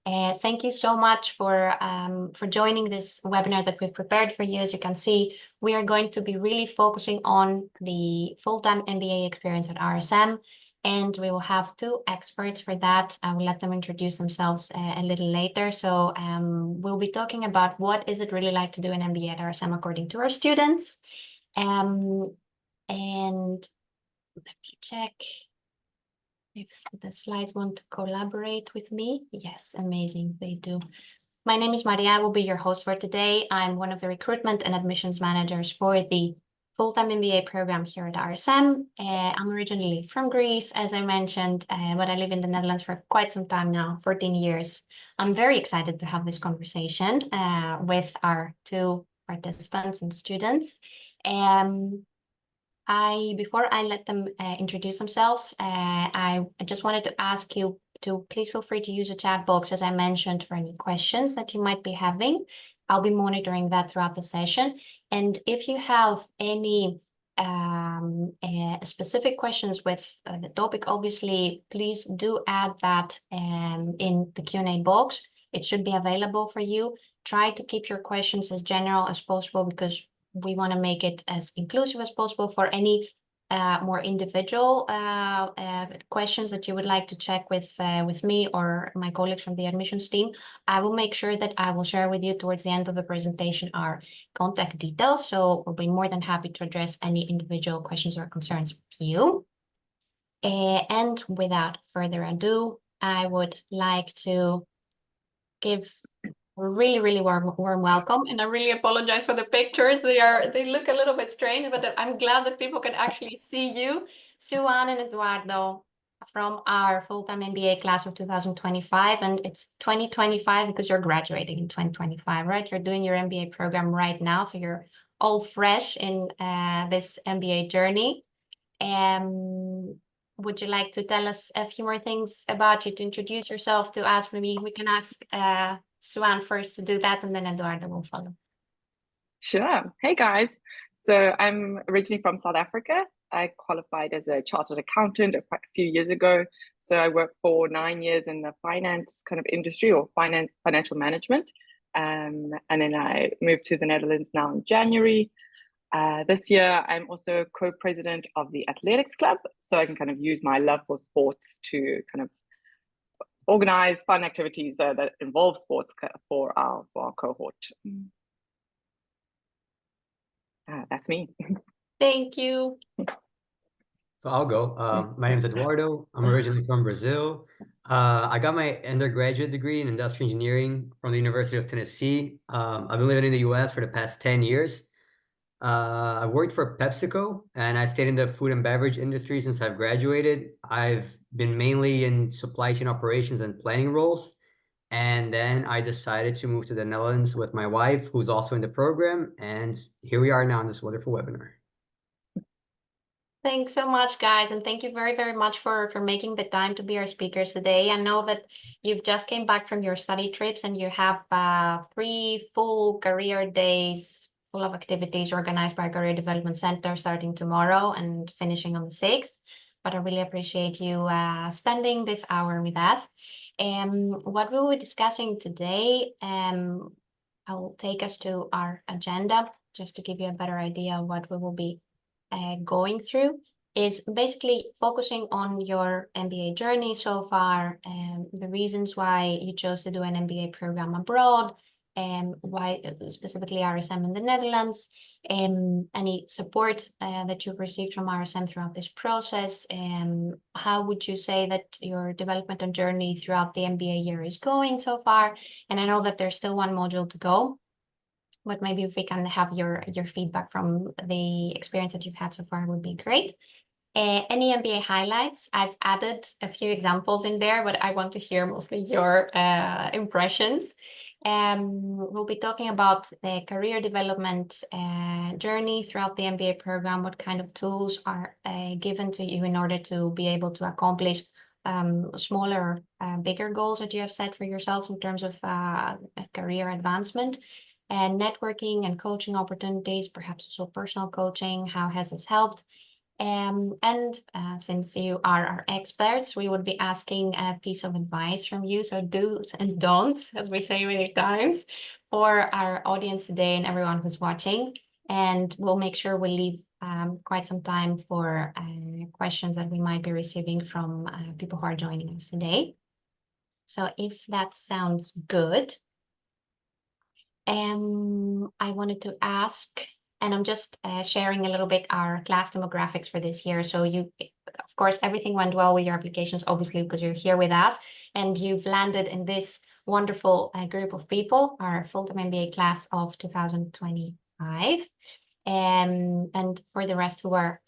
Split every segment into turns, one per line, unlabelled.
Thank you so much for joining this webinar that we've prepared for you. As you can see, we are going to be really focusing on the full-time MBA experience at RSM, and we will have two experts for that. I will let them introduce themselves a little later. So we'll be talking about what is it really like to do an MBA at RSM according to our students. And let me check if the slides want to collaborate with me. Yes, amazing, they do. My name is Maria, I will be your host for today. I'm one of the recruitment and admissions managers for the full-time MBA program here at RSM. I'm originally from Greece, as I mentioned, but I live in the Netherlands for quite some time now, 14 years. I'm very excited to have this conversation with our two participants and students. Before I let them introduce themselves, I just wanted to ask you to please feel free to use the chat box, as I mentioned, for any questions that you might be having. I'll be monitoring that throughout the session. And if you have any specific questions with the topic, obviously, please do add that in the Q&A box. It should be available for you. Try to keep your questions as general as possible, because we want to make it as inclusive as possible. For any more individual questions that you would like to check with me or my colleagues from the admissions team, I will make sure that I will share with you towards the end of the presentation our contact details. So we'll be more than happy to address any individual questions or concerns with you. And without further ado, I would like to give really warm welcome, and I really apologize for the pictures. They look a little bit strange, but I'm glad that people can actually see you. Suan and Eduardo from our full-time MBA class of 2025, and it's 2025 because you're graduating in 2025, right? You're doing your MBA program right now, so you're all fresh in this MBA journey. Would you like to tell us a few more things about you, to introduce yourself to us? Maybe we can ask Suan first to do that, and then Eduardo will follow.
Sure. Hey guys. So I'm originally from South Africa. I qualified as a chartered accountant a few years ago. So I worked for 9 years in the finance kind of industry, or financial management. And then I moved to the Netherlands now in January. This year, I'm also co-president of the athletics club. So I can kind of use my love for sports to kind of organize fun activities that involve sports for our cohort. That's me.
Thank you.
So I'll go. My name is Eduardo. I'm originally from Brazil. I got my undergraduate degree in industrial engineering from the University of Tennessee. I've been living in the US for the past 10 years. I worked for PepsiCo, and I stayed in the food and beverage industry since I've graduated. I've been mainly in supply chain operations and planning roles. And then I decided to move to the Netherlands with my wife, who's also in the program. And here we are now in this wonderful webinar.
Thanks so much, guys. And thank you very much for making the time to be our speakers today. I know that you've just came back from your study trips, and you have 3 full career days full of activities organized by our Career Development Center starting tomorrow and finishing on the 6th. But I really appreciate you spending this hour with us. What we'll be discussing today, I'll take us to our agenda just to give you a better idea of what we will be going through, is basically focusing on your MBA journey so far, and the reasons why you chose to do an MBA program abroad, and why specifically RSM in the Netherlands, any support that you've received from RSM throughout this process, and how would you say that your development and journey throughout the MBA year is going so far. And I know that there's still one module to go, but maybe if we can have your feedback from the experience that you've had so far would be great. Any MBA highlights? I've added a few examples in there, but I want to hear mostly your impressions. We'll be talking about the career development journey throughout the MBA program. What kind of tools are given to you in order to be able to accomplish smaller, bigger goals that you have set for yourself in terms of career advancement, and networking and coaching opportunities, perhaps also personal coaching. How has this helped? And since you are our experts, we would be asking a piece of advice from you. So do's and don'ts, as we say many times, for our audience today and everyone who's watching. And we'll make sure we leave quite some time for questions that we might be receiving from people who are joining us today. So if that sounds good, I wanted to ask, and I'm just sharing a little bit our class demographics for this year. So you, of course, everything went well with your applications, obviously, because you're here with us and you've landed in this wonderful group of people, our full-time MBA class of 2025. And for the rest who are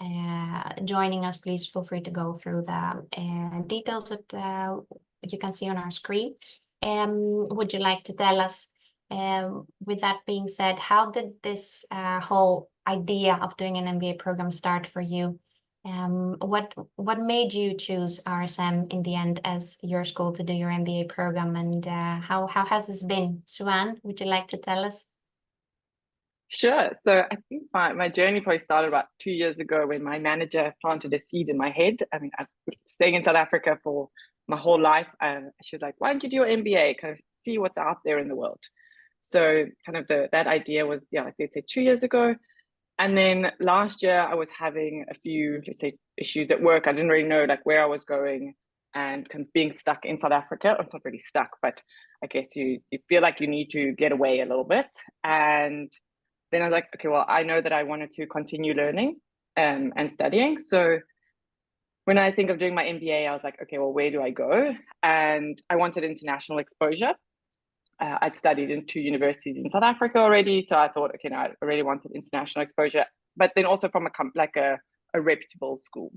joining us, please feel free to go through the details that you can see on our screen. Would you like to tell us, with that being said, how did this whole idea of doing an MBA program start for you? What made you choose RSM in the end as your school to do your MBA program, and how has this been? Suan, would you like to tell us?
Sure. So I think my journey probably started about 2 years ago when my manager planted a seed in my head. I mean, I've been staying in South Africa for my whole life. She was like, why don't you do an MBA? Kind of see what's out there in the world. So kind of that idea was, yeah, like let's say 2 years ago. And then last year I was having a few, let's say, issues at work. I didn't really know like where I was going, and kind of being stuck in South Africa. I'm not really stuck, but I guess you feel like you need to get away a little bit. And then I was like, okay, well, I know that I wanted to continue learning and studying. So when I think of doing my MBA, I was like, okay, well, where do I go? And I wanted international exposure. I'd studied in 2 universities in South Africa already. So I thought, okay, no, I really wanted international exposure, but then also from a reputable school.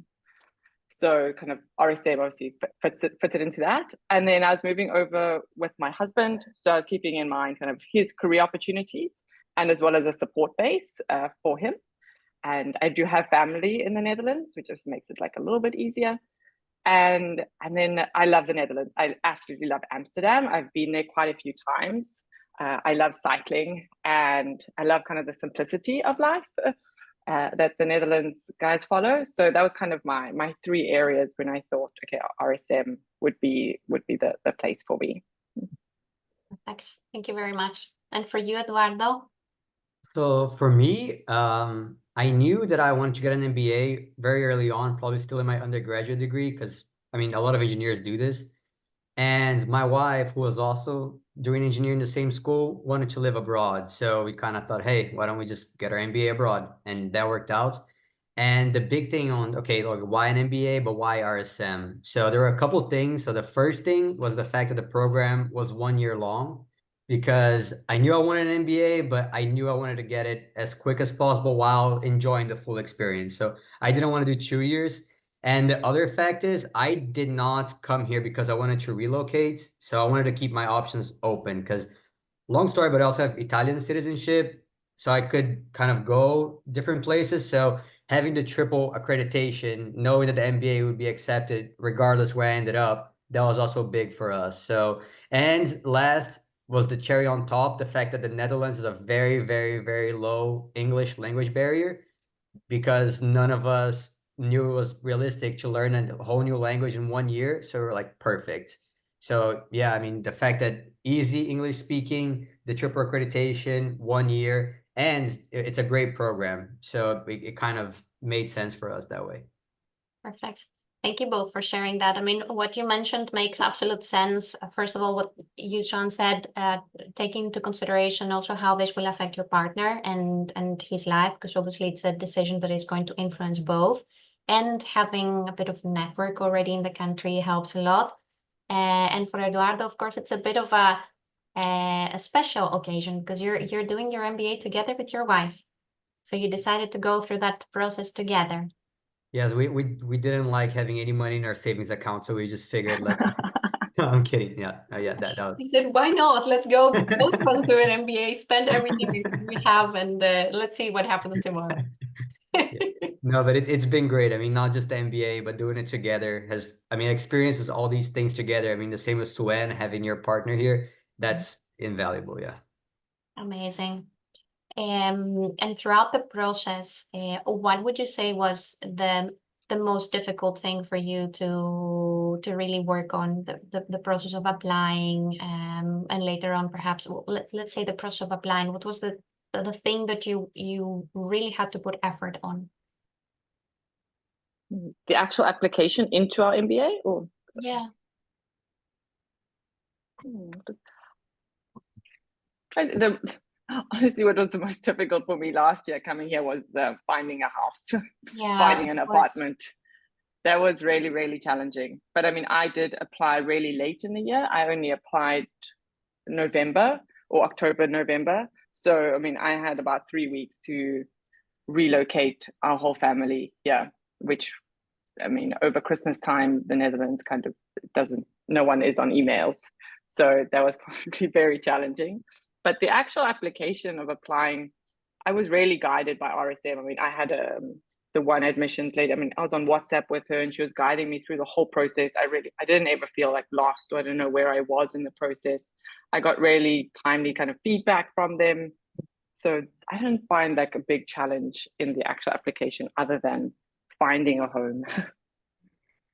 So kind of RSM obviously fitted into that. And then I was moving over with my husband. So I was keeping in mind kind of his career opportunities and as well as a support base for him. And I do have family in the Netherlands, which just makes it like a little bit easier. And then I love the Netherlands. I absolutely love Amsterdam. I've been there quite a few times. I love cycling, and I love kind of the simplicity of life that the Netherlands guys follow. So that was kind of my 3 areas when I thought, okay, RSM would be the place for me.
Perfect. Thank you very much. And for you, Eduardo?
So for me, I knew that I wanted to get an MBA very early on, probably still in my undergraduate degree, because I mean, a lot of engineers do this. And my wife, who was also doing engineering in the same school, wanted to live abroad. So we kind of thought, hey, why don't we just get our MBA abroad? And that worked out. And the big thing on, okay, like why an MBA, but why RSM? So there were a couple of things. So the first thing was the fact that the program was 1 year long, because I knew I wanted an MBA, but I knew I wanted to get it as quick as possible while enjoying the full experience. So I didn't want to do 2 years. And the other fact is, I did not come here because I wanted to relocate. So I wanted to keep my options open because, long story, but I also have Italian citizenship. So I could kind of go different places. So having the triple accreditation, knowing that the MBA would be accepted regardless where I ended up, that was also big for us. So, and last was the cherry on top, the fact that the Netherlands is a very, very, very low English language barrier, because none of us knew it was realistic to learn a whole new language in 1 year. So we're like, perfect. So yeah, I mean, the fact that easy English speaking, the triple accreditation, 1 year, and it's a great program. So it kind of made sense for us that way.
Perfect. Thank you both for sharing that. I mean, what you mentioned makes absolute sense. First of all, what you, Sean, said, taking into consideration also how this will affect your partner and his life, because obviously it's a decision that is going to influence both. And having a bit of network already in the country helps a lot. And for Eduardo, of course, it's a bit of a special occasion because you're doing your MBA together with your wife. So you decided to go through that process together.
Yes, we didn't like having any money in our savings account, so we just figured, like, no, I'm kidding. Yeah, yeah, that was.
He said, "Why not? Let's go. Both of us do an MBA, spend everything we have, and let's see what happens tomorrow."
Yeah. No, but it's been great. I mean, not just the MBA, but doing it together has, I mean, experiences all these things together. I mean, the same as Suen, having your partner here, that's invaluable. Yeah.
Amazing. And throughout the process, what would you say was the most difficult thing for you to really work on the process of applying, and later on perhaps let's say the process of applying, what was the thing that you really had to put effort on?
The actual application into our MBA, or
Yeah.
honestly, what was the most difficult for me last year coming here was finding a house,
Yeah,
finding an
of course.
apartment. That was really, really challenging. But I mean, I did apply really late in the year. I only applied November or October, November. So, I mean, I had about 3 weeks to relocate our whole family here, which, I mean, over Christmas time, the Netherlands kind of doesn't, no one is on emails. So that was probably very challenging. But the actual application of applying, I was really guided by RSM. I mean, I had the one admissions lady. I mean, I was on WhatsApp with her and she was guiding me through the whole process. I didn't ever feel like lost, or I don't know where I was in the process. I got really timely kind of feedback from them. So I didn't find like a big challenge in the actual application other than finding a home.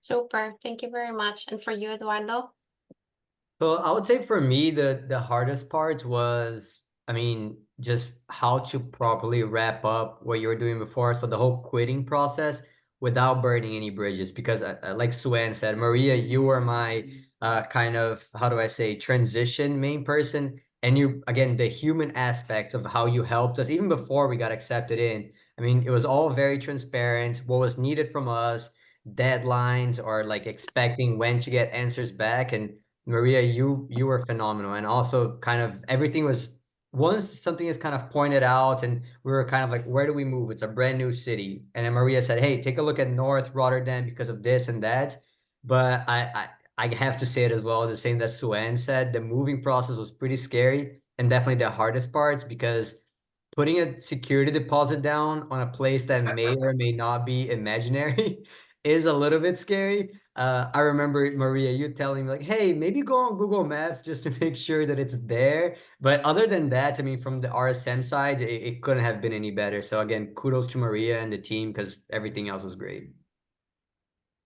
Super. Thank you very much. And for you, Eduardo?
So I would say for me, the hardest part was, I mean, just how to properly wrap up what you were doing before. So the whole quitting process without burning any bridges. Because like Suen said, Maria, you were my kind of, how do I say, transition main person. And you, again, the human aspect of how you helped us, even before we got accepted in. I mean, it was all very transparent, what was needed from us, deadlines, or like expecting when to get answers back. And Maria, you were phenomenal, and also kind of everything was, once something is kind of pointed out, and we were kind of like, where do we move? It's a brand new city, and then Maria said, hey, take a look at North Rotterdam because of this and that. But I have to say it as well, the same that Suen said, the moving process was pretty scary and definitely the hardest parts, because putting a security deposit down on a place that may or may not be imaginary is a little bit scary. I remember, Maria, you telling me like, hey, maybe go on Google Maps just to make sure that it's there. But other than that, I mean, from the RSM side, it couldn't have been any better. So again, kudos to Maria and the team because everything else was great.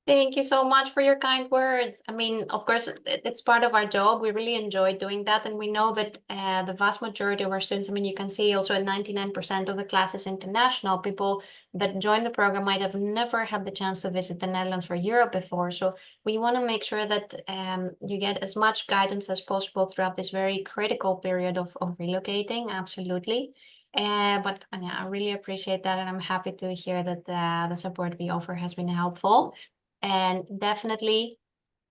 Thank you so much for your kind words. I mean, of course, it's part of our job. We really enjoy doing that. And we know that the vast majority of our students, I mean, you can see also 99% of the class is international. People that join the program might have never had the chance to visit the Netherlands or Europe before. So we want to make sure that you get as much guidance as possible throughout this very critical period of relocating. Absolutely. But yeah, I really appreciate that. And I'm happy to hear that the support we offer has been helpful. And definitely,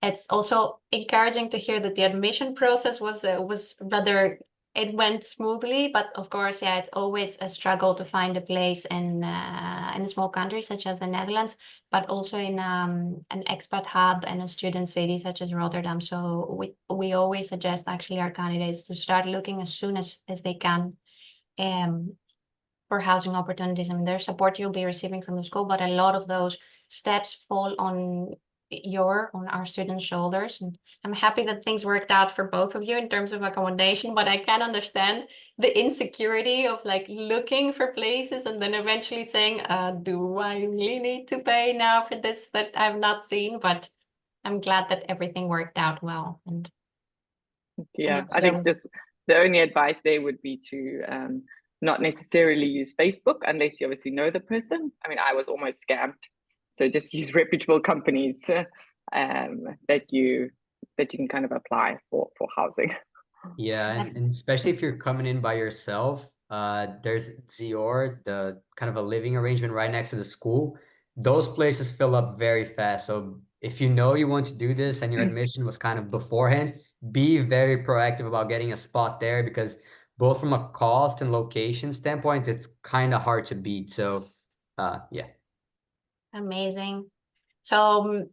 it's also encouraging to hear that the admission process was rather, it went smoothly. But of course, yeah, it's always a struggle to find a place in a small country such as the Netherlands, but also in an expat hub and a student city such as Rotterdam. So we always suggest actually our candidates to start looking as soon as they can. For housing opportunities. I mean, there's support you'll be receiving from the school, but a lot of those steps fall on our students' shoulders. And I'm happy that things worked out for both of you in terms of accommodation, but I can understand the insecurity of like looking for places and then eventually saying, do I really need to pay now for this that I've not seen? But I'm glad that everything worked out well. And
Yeah, I think just the only advice there would be to not necessarily use Facebook unless you obviously know the person. I mean, I was almost scammed. So just use reputable companies that you can kind of apply for housing.
Yeah, and especially if you're coming in by yourself, there's Zior, the kind of a living arrangement right next to the school. Those places fill up very fast. So if you know you want to do this and your admission was kind of beforehand, be very proactive about getting a spot there, because both from a cost and location standpoint, it's kind of hard to beat. So yeah.
amazing. So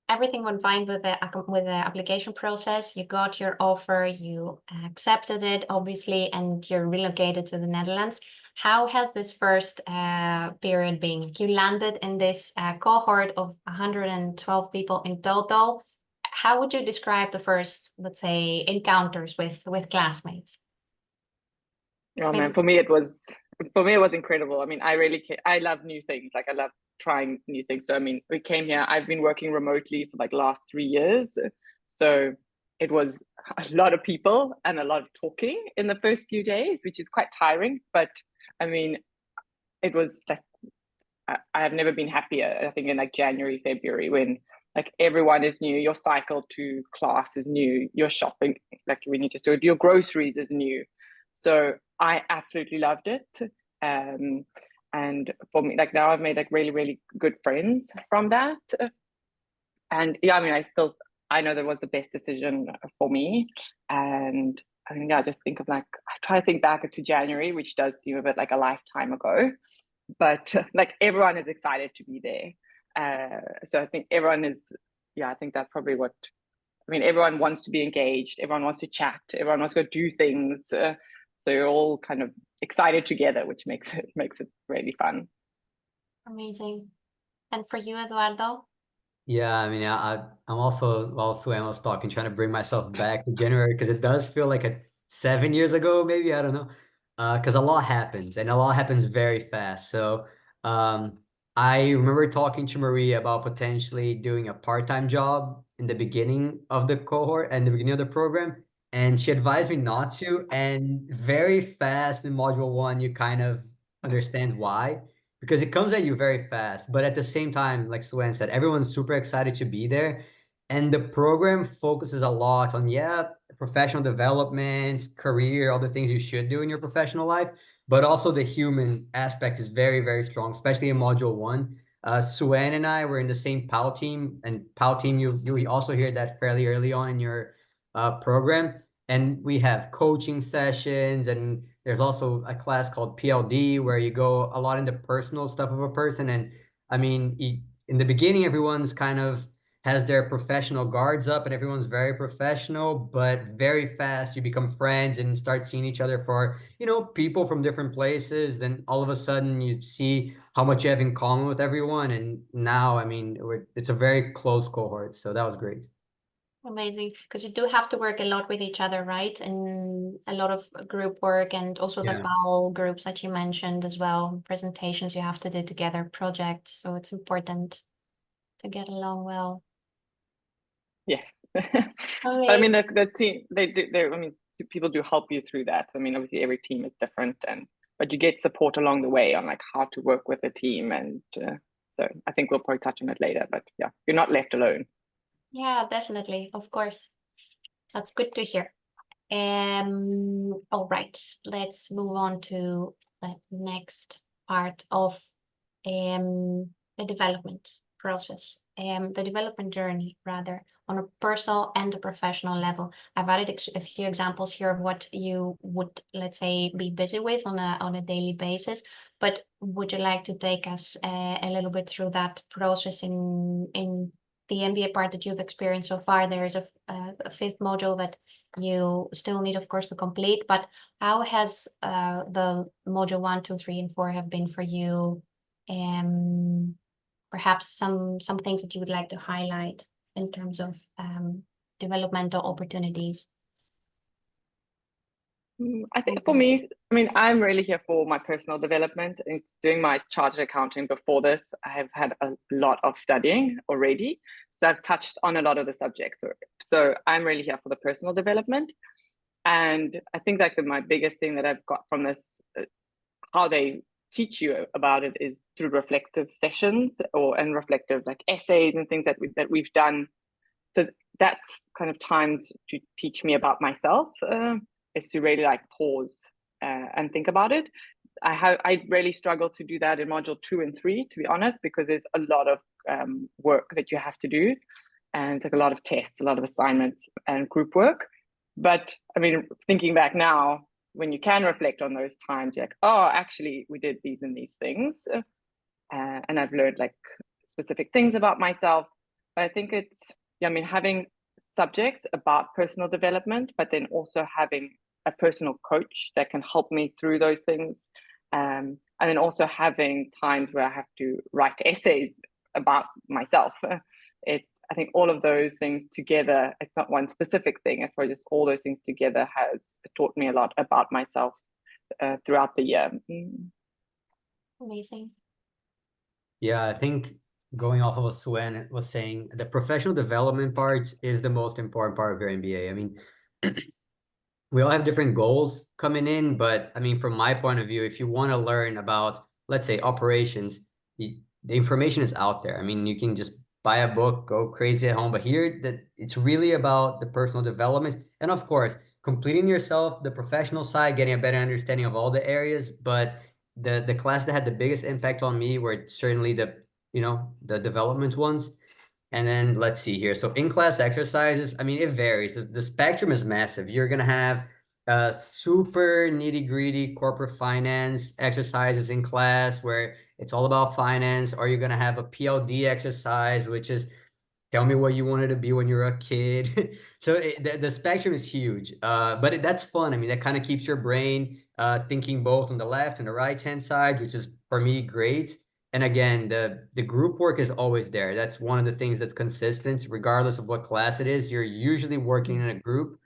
everything went fine with the application process. You got your offer, you accepted it, obviously, and you're relocated to the Netherlands. How has this first period been? You landed in this cohort of 112 people in total. How would you describe the first, let's say, encounters with classmates?
Oh
Maybe
man, for me it was incredible. I mean, I love new things. Like I love trying new things. So I mean, we came here. I've been working remotely for like last 3 years. So it was a lot of people and a lot of talking in the first few days, which is quite tiring. But I mean, it was like I have never been happier. I think in like January, February, when like everyone is new, your cycle to class is new, your shopping, like when you just do it, your groceries is new. So I absolutely loved it. Um, and for me, like now I've made like really, really good friends from that. And yeah, I mean, I know that was the best decision for me. And I mean, yeah, I just think of like, I try to think back to January, which does seem a bit like a lifetime ago, but like everyone is excited to be there. So I think everyone is, yeah, I think that's probably what, I mean, everyone wants to be engaged, everyone wants to chat, everyone wants to go do things. So you're all kind of excited together, which makes it really fun.
amazing. And for you, Eduardo?
Yeah, I mean, I'm also I was talking, trying to bring myself back to January because it does feel like 7 years ago, maybe, I don't know. Because a lot happens and a lot happens very fast. So um, I remember talking to Maria about potentially doing a part-time job in the beginning of the cohort and the beginning of the program, and she advised me not to. And very fast in module one, you kind of understand why because it comes at you very fast. But at the same time, like Suen said, everyone's super excited to be there. And the program focuses a lot on, yeah, professional development, career, all the things you should do in your professional life, but also the human aspect is very, very strong, especially in module one. Suen and I were in the same PAL team, and PAL team, you also hear that fairly early on in your program. And we have coaching sessions, and there's also a class called PLD where you go a lot into personal stuff of a person. And I mean, in the beginning, everyone's kind of has their professional guards up and everyone's very professional, but very fast you become friends and start seeing each other for, people from different places. Then all of a sudden you see how much you have in common with everyone. And now, I mean, it's a very close cohort. So that was great.
Amazing, because you do have to work a lot with each other, right? And a lot of group work and also the
Yeah.
PAL groups that you mentioned as well, presentations you have to do together, projects. So it's important to get along well.
Yes. But I mean,
Amazing.
the team, I mean, people do help you through that. I mean, obviously every team is different, but you get support along the way on like how to work with a team. And so I think we'll probably touch on it later, but yeah, you're not left alone.
Yeah, definitely. Of course. That's good to hear. All right, let's move on to the next part of the development process, the development journey, rather, on a personal and a professional level. I've added a few examples here of what you would, let's say, be busy with on a daily basis. But would you like to take us a little bit through that process in the MBA part that you've experienced so far? There is a fifth module that you still need, of course, to complete, but how has the module 1, 2, 3, and 4 have been for you? Perhaps some things that you would like to highlight in terms of developmental opportunities.
I think for me, I mean, I'm really here for my personal development. It's doing my chartered accounting before this. I have had a lot of studying already. So I've touched on a lot of the subjects. So I'm really here for the personal development. And I think like my biggest thing that I've got from this, how they teach you about it is through reflective sessions and reflective like essays and things that we've done. So that's kind of times to teach me about myself. Is to really like pause and think about it. I really struggle to do that in module 2 and 3, to be honest, because there's a lot of work that you have to do, and it's like a lot of tests, a lot of assignments and group work. But I mean, thinking back now, when you can reflect on those times, you're like, oh, actually, we did these and these things, and I've learned like specific things about myself. But I think it's, I mean, having subjects about personal development, but then also having a personal coach that can help me through those things. And then also having times where I have to write essays about myself. I think all of those things together, it's not one specific thing. I suppose just all those things together has taught me a lot about myself throughout the year.
Amazing.
Yeah, I think going off of what Swen was saying, the professional development part is the most important part of your MBA. I mean, we all have different goals coming in, but I mean, from my point of view, if you want to learn about, let's say, operations, the information is out there. I mean, you can just buy a book, go crazy at home, but here that it's really about the personal development, and of course, completing yourself, the professional side, getting a better understanding of all the areas. But the class that had the biggest impact on me were certainly the development ones. And then let's see here. So in-class exercises, I mean, it varies. The spectrum is massive. You're going to have super nitty-gritty corporate finance exercises in class where it's all about finance, or you're going to have a PLD exercise, which is tell me what you wanted to be when you were a kid. So the spectrum is huge, but that's fun. I mean, that kind of keeps your brain thinking both on the left and the right-hand side, which is, for me, great. And again, the group work is always there. That's one of the things that's consistent, regardless of what class it is. You're usually working in a group,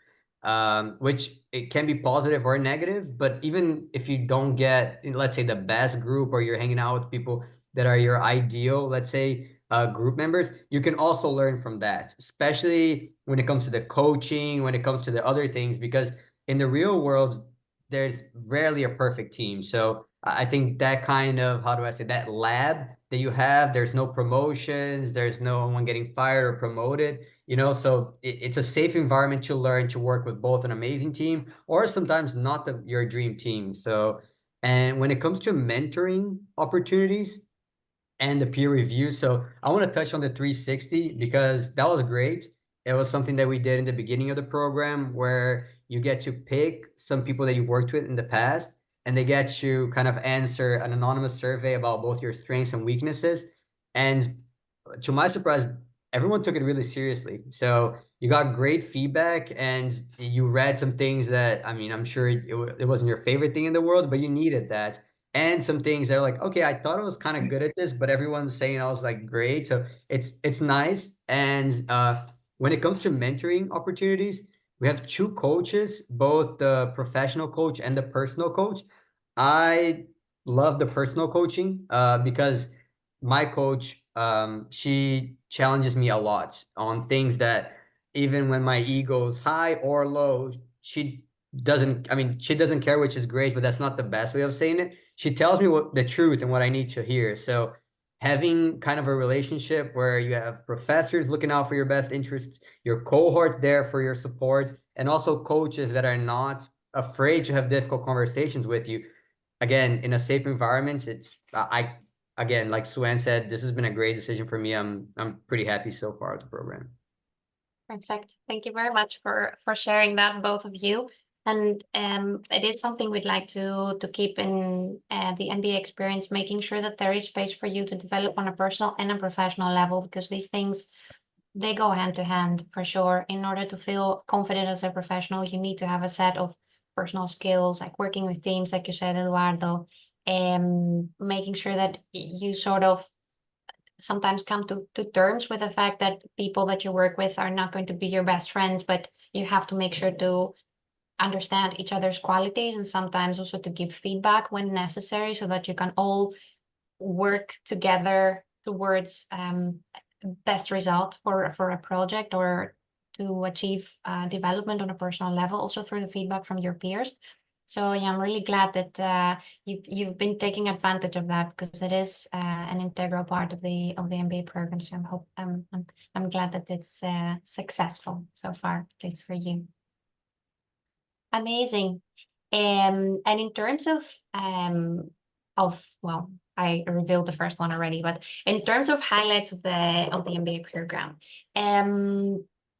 which it can be positive or negative. But even if you don't get, let's say, the best group, or you're hanging out with people that are your ideal, let's say, group members, you can also learn from that, especially when it comes to the coaching, when it comes to the other things, because in the real world, there's rarely a perfect team. So I think that kind of, how do I say, that lab that you have, there's no promotions, there's no one getting fired or promoted, so it's a safe environment to learn to work with both an amazing team or sometimes not your dream team. So, and when it comes to mentoring opportunities, and the peer review. So I want to touch on the 360 because that was great. It was something that we did in the beginning of the program where you get to pick some people that you've worked with in the past, and they get to kind of answer an anonymous survey about both your strengths and weaknesses. And to my surprise, everyone took it really seriously. So you got great feedback, and you read some things that, I mean, I'm sure it wasn't your favorite thing in the world, but you needed that. And some things that are like, okay, I thought I was kind of good at this, but everyone's saying I was like great. So it's nice. And when it comes to mentoring opportunities, we have two coaches, both the professional coach and the personal coach. I love the personal coaching because my coach, she challenges me a lot on things that even when my ego is high or low, I mean, she doesn't care, which is great, but that's not the best way of saying it. She tells me what the truth and what I need to hear. So having kind of a relationship where you have professors looking out for your best interests, your cohort there for your support, and also coaches that are not afraid to have difficult conversations with you. Again, in a safe environment, again, like Suen said, this has been a great decision for me. I'm pretty happy so far with the program.
Perfect. Thank you very much for sharing that, both of you. And it is something we'd like to keep in the MBA experience, making sure that there is space for you to develop on a personal and a professional level, because these things, they go hand to hand for sure. In order to feel confident as a professional, you need to have a set of personal skills, like working with teams, like you said, Eduardo, and making sure that you sort of sometimes come to terms with the fact that people that you work with are not going to be your best friends, but you have to make sure to understand each other's qualities, and sometimes also to give feedback when necessary, so that you can all work together towards best result for a project, or to achieve development on a personal level, also through the feedback from your peers. So yeah, I'm really glad that you've been taking advantage of that, because it is an integral part of the MBA program. So I'm glad that it's successful so far, at least for you. Amazing. And in terms of well, I revealed the first one already, but in terms of highlights of the MBA program,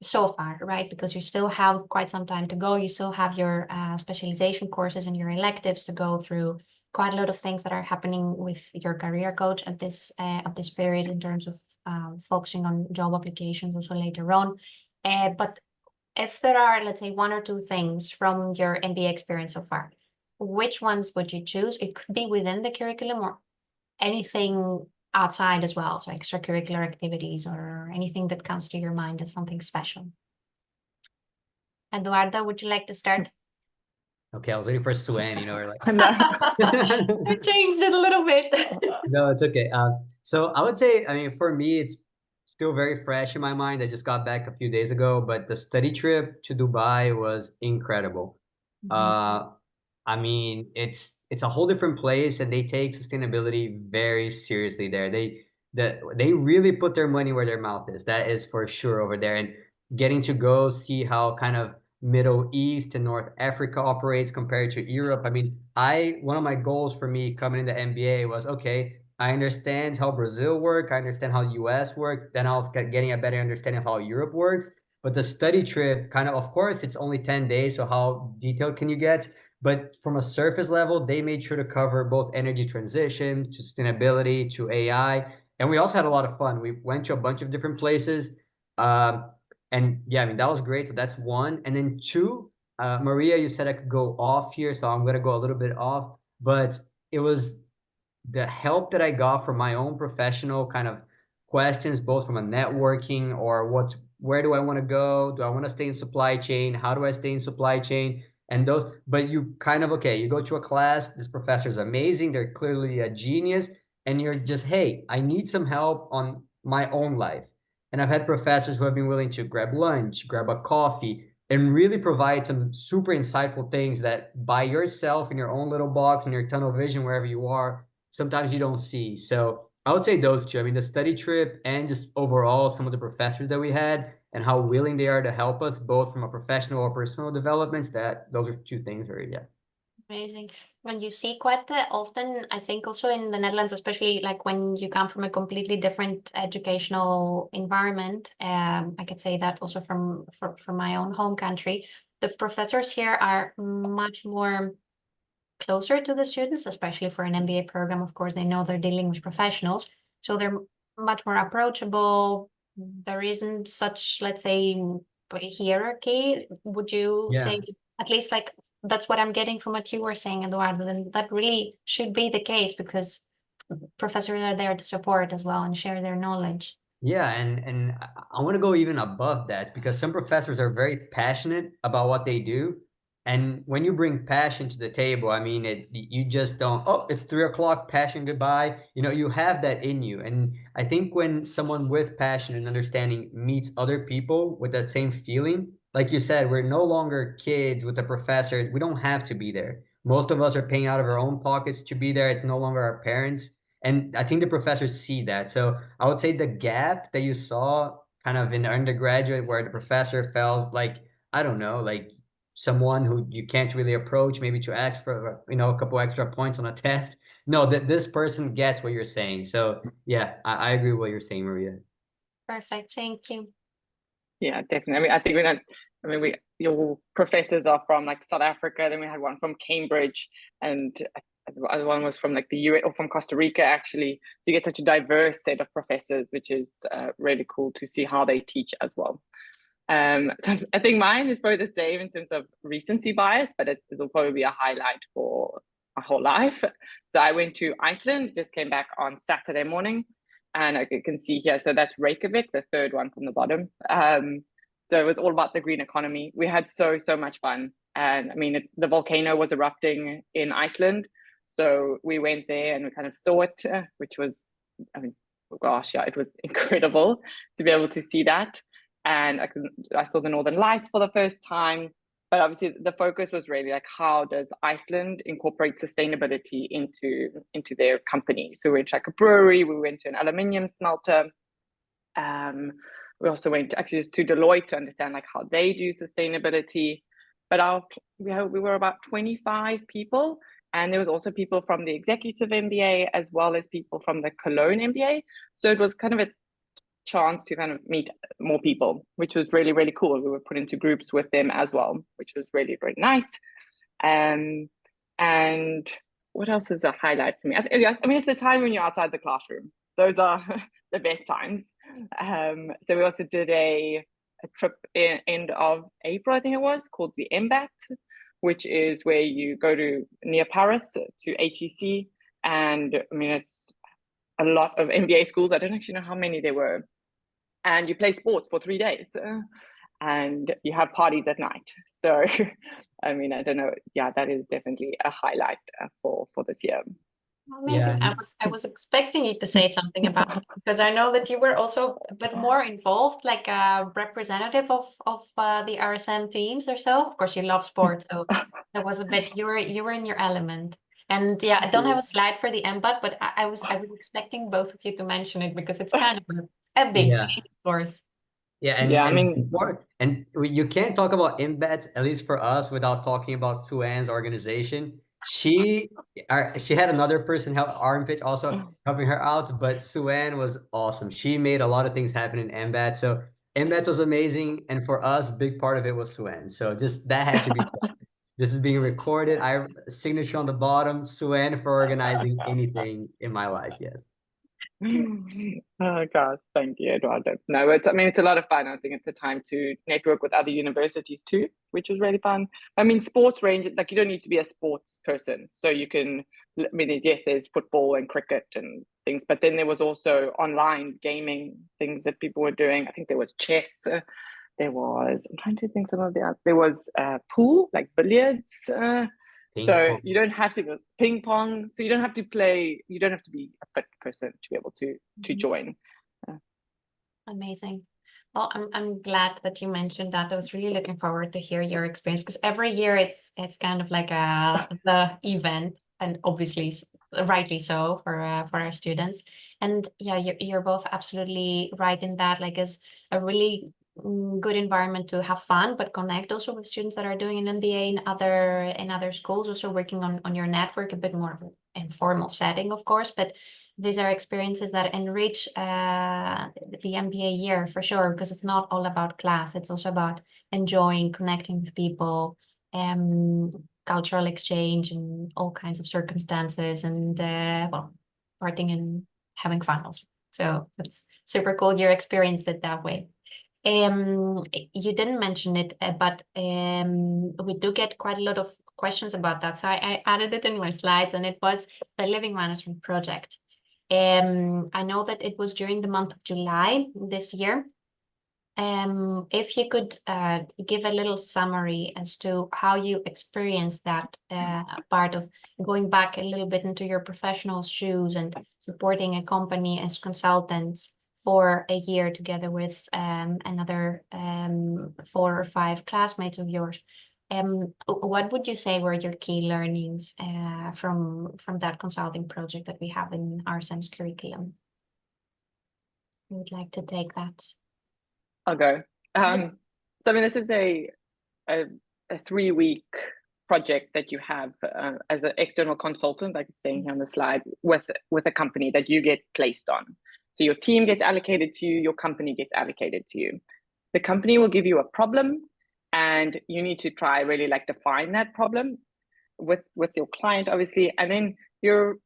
so far, right? Because you still have quite some time to go. You still have your specialization courses and your electives to go through. Quite a lot of things that are happening with your career coach at this period, in terms of focusing on job applications also later on. But if there are, let's say, one or two things from your MBA experience so far, which ones would you choose? It could be within the curriculum or anything outside as well, so extracurricular activities or anything that comes to your mind as something special. Eduardo, would you like to start?
Okay, I was waiting for Suen, you know, or like.
I changed it a little bit.
No, it's okay. So I would say, I mean, for me, it's still very fresh in my mind. I just got back a few days ago, but the study trip to Dubai was incredible. Uh, I mean, it's a whole different place, and they take sustainability very seriously there. They really put their money where their mouth is. That is for sure over there. And getting to go see how kind of Middle East and North Africa operates compared to Europe. I mean, one of my goals for me coming into MBA was, okay, I understand how Brazil work, I understand how US work, then I was getting a better understanding of how Europe works. But the study trip kind of course, it's only 10 days, so how detailed can you get? But from a surface level, they made sure to cover both energy transition to sustainability to AI. And we also had a lot of fun. We went to a bunch of different places. Um, and yeah, I mean, that was great. So that's one. And then two, Maria, you said I could go off here, so I'm gonna go a little bit off. But it was the help that I got from my own professional kind of questions, both from a networking or where do I want to go? Do I want to stay in supply chain? How do I stay in supply chain? And those, but you kind of, okay, you go to a class, this professor is amazing, they're clearly a genius, and you're just, hey, I need some help on my own life. And I've had professors who have been willing to grab lunch, grab a coffee, and really provide some super insightful things that by yourself in your own little box in your tunnel vision, wherever you are, sometimes you don't see. So I would say those two. I mean, the study trip and just overall some of the professors that we had and how willing they are to help us both from a professional or personal developments, that those are two things where, yeah.
Amazing. When you see quite often, I think also in the Netherlands, especially like when you come from a completely different educational environment, I could say that also from my own home country, the professors here are much more closer to the students, especially for an MBA program. Of course, they know they're dealing with professionals, so they're much more approachable. There isn't such, let's say, hierarchy. Would you say
Yeah.
at least like that's what I'm getting from what you were saying, Eduardo? Then that really should be the case because professors are there to support as well and share their knowledge.
Yeah, and I want to go even above that because some professors are very passionate about what they do. And when you bring passion to the table, I mean, you just don't, oh, it's 3 o'clock, passion, goodbye. You know, you have that in you. And I think when someone with passion and understanding meets other people with that same feeling, like you said, we're no longer kids with a professor. We don't have to be there. Most of us are paying out of our own pockets to be there. It's no longer our parents. And I think the professors see that. So I would say the gap that you saw kind of in undergraduate where the professor felt like, I don't know, like someone who you can't really approach, maybe to ask for, a couple extra points on a test. No, that this person gets what you're saying. So yeah, I agree with what you're saying, Maria.
Perfect. Thank you.
Yeah, definitely. I mean, I think your professors are from like South Africa, then we had one from Cambridge, and the other one was from like the US or from Costa Rica, actually. So you get such a diverse set of professors, which is really cool to see how they teach as well. So I think mine is probably the same in terms of recency bias, but it will probably be a highlight for my whole life. So I went to Iceland, just came back on Saturday morning, and you can see here, so that's Reykjavik, the third one from the bottom. So it was all about the green economy. We had so much fun. And I mean, the volcano was erupting in Iceland. So we went there and we kind of saw it, which was, I mean, gosh, yeah, it was incredible to be able to see that. And I saw the Northern Lights for the first time. But obviously the focus was really like, how does Iceland incorporate sustainability into their company? So we went to like a brewery, we went to an aluminium smelter. We also went actually to Deloitte to understand like how they do sustainability. But we were about 25 people. And there was also people from the executive MBA as well as people from the Cologne MBA. So it was kind of a chance to kind of meet more people, which was really, really cool. We were put into groups with them as well, which was really, really nice. And what else is a highlight for me? I mean, it's the time when you're outside the classroom. Those are the best times. So we also did a trip in end of April, I think it was, called the MBAT, which is where you go to near Paris to HEC. And I mean, it's a lot of MBA schools. I don't actually know how many there were. And you play sports for 3 days and you have parties at night. So I mean, I don't know. Yeah, that is definitely a highlight for this year.
Amazing.
Yeah,
I was expecting you to say something about it because I know that you were also a bit more involved, like a representative of the RSM teams or so. Of course, you love sports, so that was a bit you were in your element. And yeah, I don't have a slide for the MBAT, but I was expecting both of you to mention it because it's kind of a big
yeah.
thing, of course.
Yeah,
Yeah, I mean,
you can't talk about embeds, at least for us, without talking about Suan's organization. She had another person help Armpit also helping her out, but Suan was awesome. She made a lot of things happen in embeds. So embeds was amazing, and for us, big part of it was Suan. So just that had to be done. This is being recorded. I signature on the bottom, Suan for organizing anything in my life. Yes.
oh gosh, thank you, Eduardo. No, I mean, it's a lot of fun. I think it's a time to network with other universities too, which was really fun. I mean, sports range, like you don't need to be a sports person. So you can, I mean, yes, there's football and cricket and things, but then there was also online gaming things that people were doing. I think there was chess. There was, I'm trying to think some of the other, there was pool, like billiards.
Ping
So
pong.
you don't have to go ping pong. So you don't have to play. You don't have to be a fit person to be able to join.
Amazing. Well, I'm glad that you mentioned that. I was really looking forward to hear your experience because every year it's kind of like the event, and obviously rightly so for our students. And yeah, you're both absolutely right in that. Like, it's a really good environment to have fun, but connect also with students that are doing an MBA in other schools, also working on your network, a bit more of an informal setting, of course, but these are experiences that enrich the MBA year for sure, because it's not all about class. It's also about enjoying, connecting with people, cultural exchange and all kinds of circumstances, and well, partying and having fun also. So it's super cool you experienced it that way. You didn't mention it, but we do get quite a lot of questions about that. So I added it in my slides, and it was the living management project. I know that it was during the month of July this year. If you could give a little summary as to how you experienced that part of going back a little bit into your professional shoes and supporting a company as consultants for a year together with another 4 or 5 classmates of yours. What would you say were your key learnings from that consulting project that we have in RSM's curriculum? I would like to take that.
I'll go. So I mean, this is a 3-week project that you have as an external consultant, like it's saying here on the slide, with a company that you get placed on. So your team gets allocated to you, your company gets allocated to you. The company will give you a problem, and you need to try really like define that problem with your client, obviously, and then you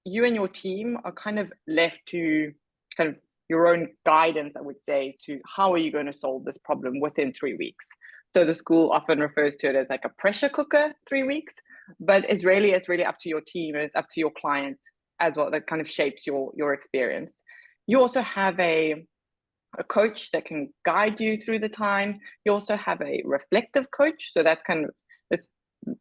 and your team are kind of left to kind of your own guidance, I would say, to how are you going to solve this problem within 3 weeks. So the school often refers to it as like a pressure cooker 3 weeks, but it's really up to your team and it's up to your client as well, that kind of shapes your experience. You also have a coach that can guide you through the time. You also have a reflective coach. So that's kind of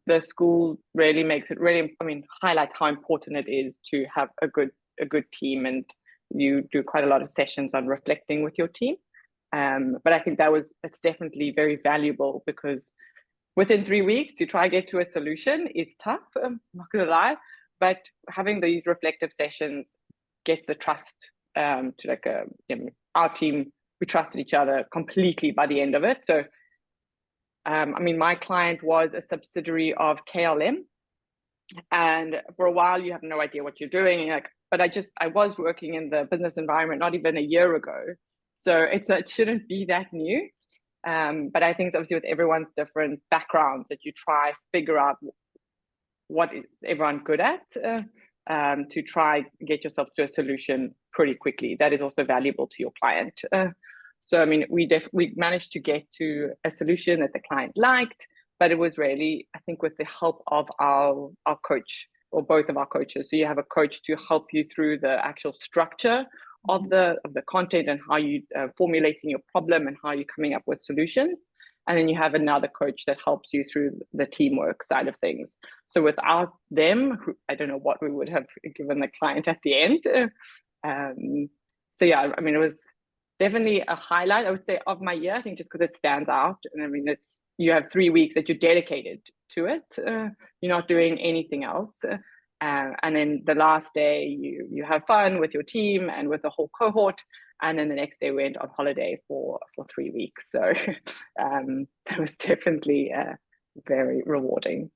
the school really makes it really, I mean, highlight how important it is to have a good team, and you do quite a lot of sessions on reflecting with your team. But I think it's definitely very valuable, because within 3 weeks to try get to a solution is tough. I'm not gonna lie, but having these reflective sessions gets the trust to like our team. We trusted each other completely by the end of it. So, I mean, my client was a subsidiary of KLM, and for a while you have no idea what you're doing. Like, but I was working in the business environment not even a year ago, so it shouldn't be that new. But I think obviously with everyone's different backgrounds that you try figure out what is everyone good at to try get yourself to a solution pretty quickly. That is also valuable to your client. So I mean, we managed to get to a solution that the client liked, but it was really, I think, with the help of our coach, or both of our coaches. So you have a coach to help you through the actual structure of the content and how you formulating your problem and how you're coming up with solutions. and then you have another coach that helps you through the teamwork side of things. So without them, I don't know what we would have given the client at the end. So yeah, I mean, it was definitely a highlight, I would say, of my year. I think just because it stands out, and I mean, you have 3 weeks that you're dedicated to it. You're not doing anything else. And then the last day, you have fun with your team and with the whole cohort. And then the next day we went on holiday for 3 weeks. So that was definitely very rewarding.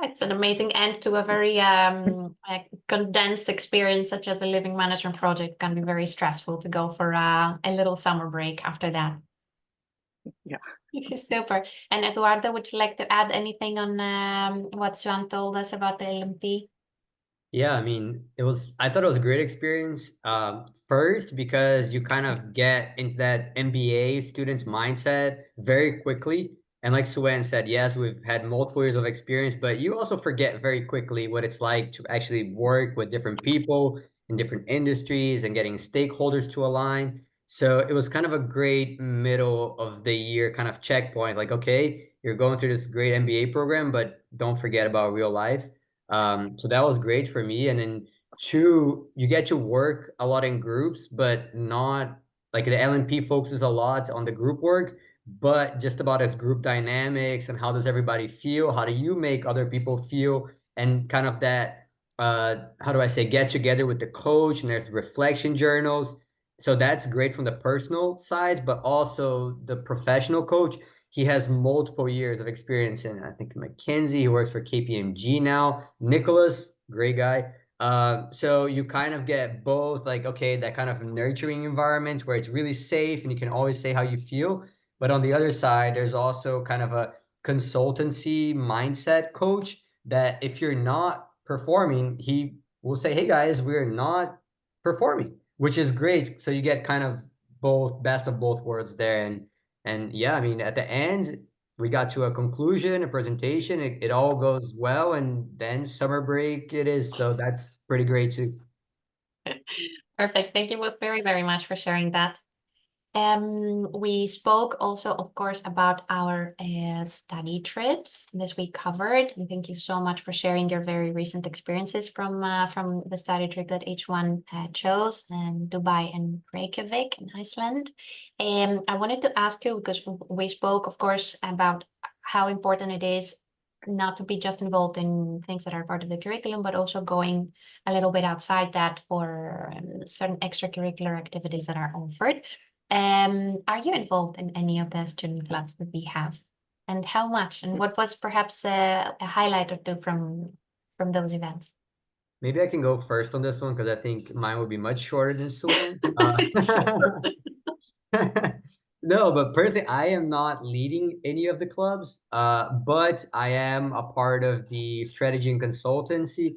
It's an amazing end to a very condensed experience, such as the living management project. Can be very stressful to go for a little summer break after that.
Yeah.
Super. And Eduardo, would you like to add anything on what Swan told us about the LMP?
Yeah, I mean, I thought it was a great experience. First, because you kind of get into that MBA student's mindset very quickly. And like Suen said, yes, we've had multiple years of experience, but you also forget very quickly what it's like to actually work with different people in different industries and getting stakeholders to align. So it was kind of a great middle of the year kind of checkpoint. Like, okay, you're going through this great MBA program, but don't forget about real life. So that was great for me. And then two, you get to work a lot in groups, but not like the LNP focuses a lot on the group work, but just about its group dynamics and how does everybody feel? How do you make other people feel? And kind of that, how do I say, get together with the coach, and there's reflection journals. So that's great from the personal sides, but also the professional coach. He has multiple years of experience in, I think, McKinsey. He works for KPMG now. Nicholas, great guy. So you kind of get both, like, okay, that kind of nurturing environment where it's really safe and you can always say how you feel. But on the other side, there's also kind of a consultancy mindset coach that if you're not performing, he will say, hey guys, we're not performing, which is great. So you get kind of both, best of both worlds there. And yeah, I mean, at the end, we got to a conclusion, a presentation. It all goes well, and then summer break it is. So that's pretty great too.
Perfect. Thank you both very, very much for sharing that. We spoke also, of course, about our study trips. This we covered, and thank you so much for sharing your very recent experiences from the study trip that each one chose, in Dubai and Reykjavik in Iceland. I wanted to ask you, because we spoke, of course, about how important it is not to be just involved in things that are part of the curriculum, but also going a little bit outside that for certain extracurricular activities that are offered. Are you involved in any of the student clubs that we have, and how much? And what was perhaps a highlight or two from those events?
Maybe I can go first on this one because I think mine would be much shorter than Suen. No, but personally, I am not leading any of the clubs, but I am a part of the strategy and consultancy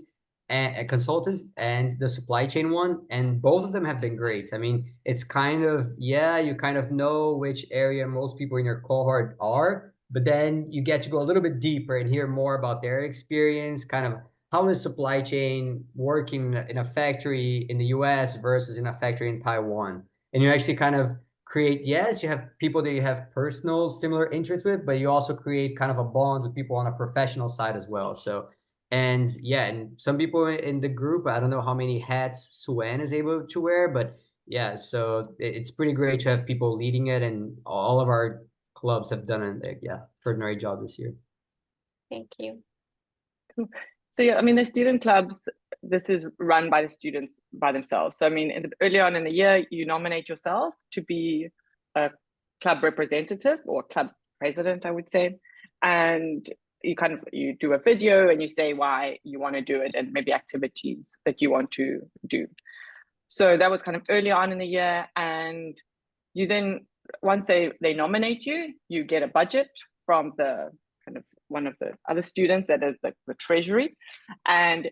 and consultants and the supply chain one, and both of them have been great. I mean, it's kind of, yeah, you kind of know which area most people in your cohort are, but then you get to go a little bit deeper and hear more about their experience, kind of how is supply chain working in a factory in the US versus in a factory in Taiwan. And you actually kind of create, yes, you have people that you have personal similar interests with, but you also create kind of a bond with people on a professional side as well. So, and yeah, and some people in the group, I don't know how many hats Suen is able to wear, but yeah, so it's pretty great to have people leading it, and all of our clubs have done an extraordinary job this year.
Thank you.
So yeah, I mean, the student clubs, this is run by the students by themselves. So I mean, early on in the year, you nominate yourself to be a club representative or club president, I would say, and you do a video and you say why you want to do it and maybe activities that you want to do. So that was kind of early on in the year, and you then, once they nominate you, you get a budget from the kind of one of the other students that is the treasury, and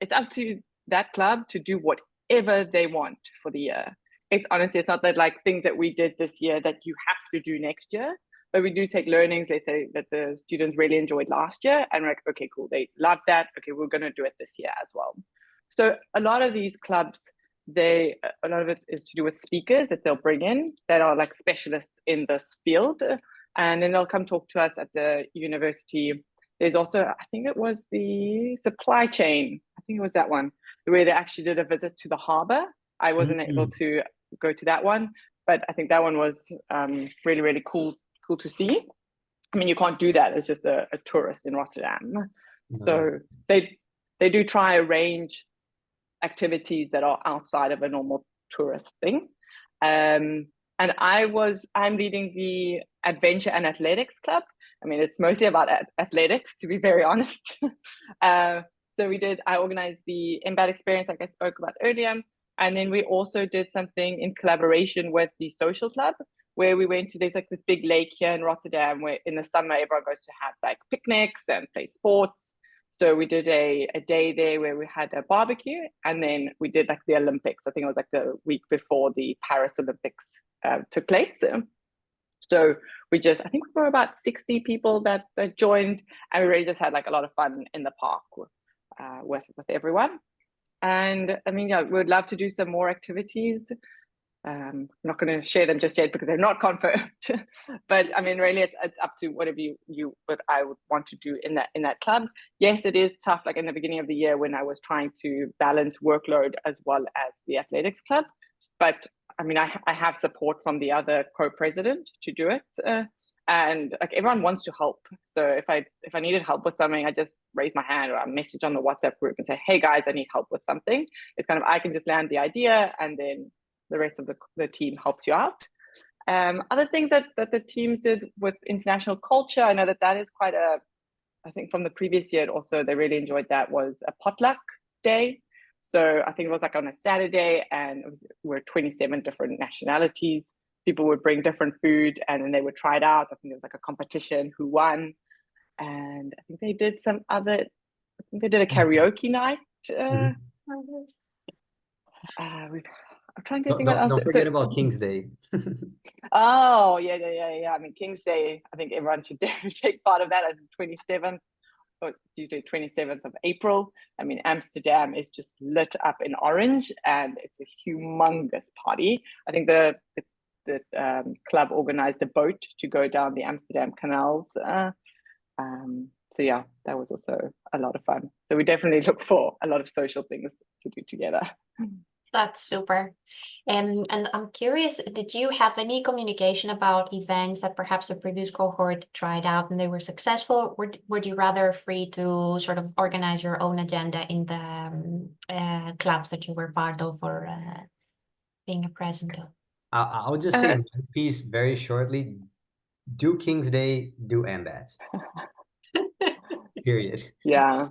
it's up to that club to do whatever they want for the year. It's honestly, it's not that like things that we did this year that you have to do next year, but we do take learnings, let's say, that the students really enjoyed last year, and we're like, okay, cool, they love that, okay, we're going to do it this year as well. So a lot of these clubs, a lot of it is to do with speakers that they'll bring in that are like specialists in this field. and then they'll come talk to us at the university. There's also, I think it was the supply chain. I think it was that one where they actually did a visit to the harbor. I wasn't able to go to that one, but I think that one was really, really cool to see. I mean, you can't do that as just a tourist in Rotterdam. So they do try arrange activities that are outside of a normal tourist thing. And I'm leading the Adventure and Athletics Club. I mean, it's mostly about athletics, to be very honest. So I organized the MBAT experience, like I spoke about earlier. And then we also did something in collaboration with the social club, where we went to, there's like this big lake here in Rotterdam, where in the summer, everyone goes to have like picnics and play sports. So we did a day there where we had a barbecue, and then we did like the Olympics. I think it was like the week before the Paris Olympics took place. So I think we were about 60 people that joined, and we really just had like a lot of fun in the park with everyone. And I mean, yeah, we'd love to do some more activities. I'm not going to share them just yet because they're not confirmed. But I mean, really, it's up to whatever what I would want to do in that club. Yes, it is tough. Like in the beginning of the year when I was trying to balance workload as well as the athletics club. But I mean, I have support from the other co-president to do it, and like everyone wants to help. So if I needed help with something, I just raise my hand or I message on the WhatsApp group and say, "Hey guys, I need help with something." It's kind of, I can just land the idea, and then the rest of the team helps you out. Other things that the teams did with international culture, I know that is quite I think from the previous year also, they really enjoyed that, was a potluck day. So I think it was like on a Saturday, and we're 27 different nationalities. People would bring different food, and then they would try it out. I think there was like a competition who won. And I think they did a karaoke night. I'm trying to think what else.
Don't forget about King's Day.
Oh, yeah. I mean, King's Day, I think everyone should definitely take part of that as the 27th, or usually 27th of April. I mean, Amsterdam is just lit up in orange, and it's a humongous party. I think the club organized a boat to go down the Amsterdam canals. So yeah, that was also a lot of fun. So we definitely look for a lot of social things to do together.
That's super. And I'm curious, did you have any communication about events that perhaps a previous cohort tried out and they were successful? Or were you rather free to sort of organize your own agenda in the clubs that you were part of, or being a president of?
I'll just say one piece very shortly. Do King's Day, do MBATs. Period.
Yeah.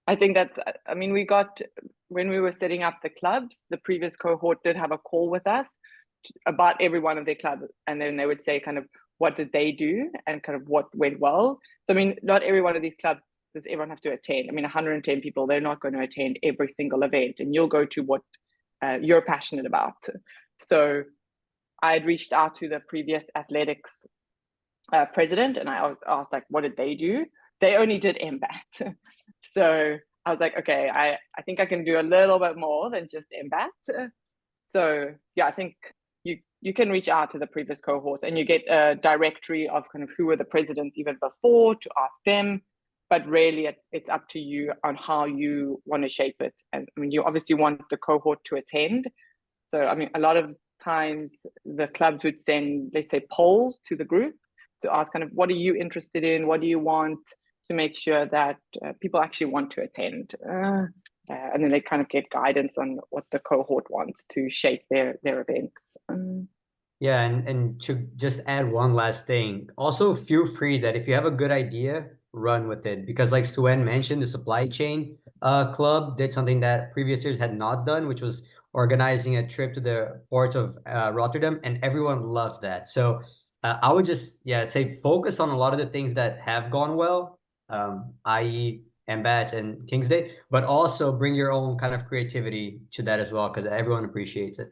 I think I mean, when we were setting up the clubs, the previous cohort did have a call with us about every one of their clubs. And then they would say kind of what did they do and kind of what went well. So, I mean, not every one of these clubs does everyone have to attend. I mean, 110 people, they're not going to attend every single event, and you'll go to what you're passionate about. So I had reached out to the previous athletics president, and I asked, like, what did they do? They only did MBAT. So I was like, okay, I think I can do a little bit more than just MBAT. So yeah, I think you can reach out to the previous cohort, and you get a directory of kind of who were the presidents even before to ask them. But really, it's up to you on how you want to shape it. And I mean, you obviously want the cohort to attend. So I mean, a lot of times the clubs would send, let's say, polls to the group to ask kind of, what are you interested in? What do you want? To make sure that people actually want to attend. And then they kind of get guidance on what the cohort wants to shape their events.
Yeah, and to just add one last thing, also feel free that if you have a good idea, run with it. Because like Suen mentioned, the supply chain club did something that previous years had not done, which was organizing a trip to the port of Rotterdam, and everyone loved that. So I would just, say focus on a lot of the things that have gone well, i.e. MBAT and King's Day, but also bring your own kind of creativity to that as well, because everyone appreciates it.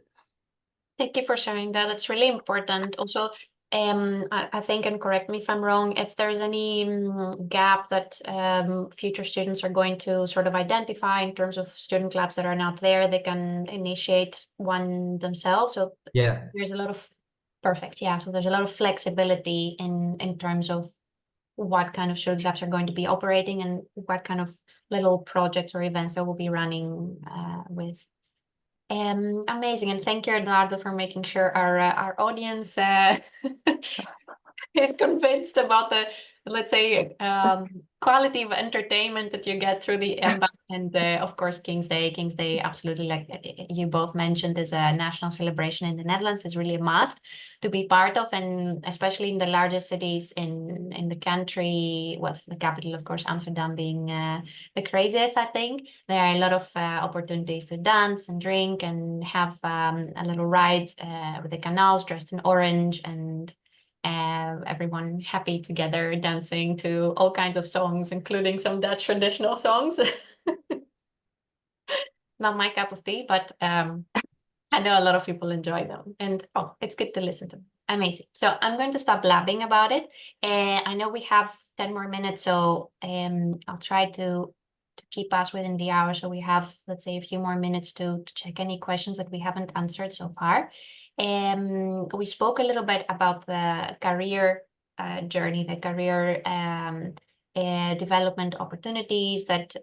Thank you for sharing that. It's really important. Also, I think, and correct me if I'm wrong, if there's any gap that future students are going to sort of identify in terms of student clubs that are not there, they can initiate one themselves. So
yeah,
there's a lot of Perfect. Yeah. So there's a lot of flexibility in terms of what kind of study labs are going to be operating and what kind of little projects or events that we'll be running with. Amazing. And thank you, Eduardo, for making sure our audience is convinced about the, let's say, quality of entertainment that you get through the MBA and of course King's Day. King's Day, absolutely, like you both mentioned, is a national celebration in the Netherlands. Is really a must to be part of, and especially in the largest cities in the country, with the capital, of course, Amsterdam being the craziest. I think there are a lot of opportunities to dance and drink and have a little ride with the canals dressed in orange, and everyone happy together dancing to all kinds of songs, including some Dutch traditional songs. Not my cup of tea, but I know a lot of people enjoy them, and oh, it's good to listen to. Amazing. So I'm going to stop blabbing about it. I know we have 10 more minutes, so I'll try to keep us within the hour. So we have, let's say, a few more minutes to check any questions that we haven't answered so far. We spoke a little bit about the career journey, the career development opportunities, that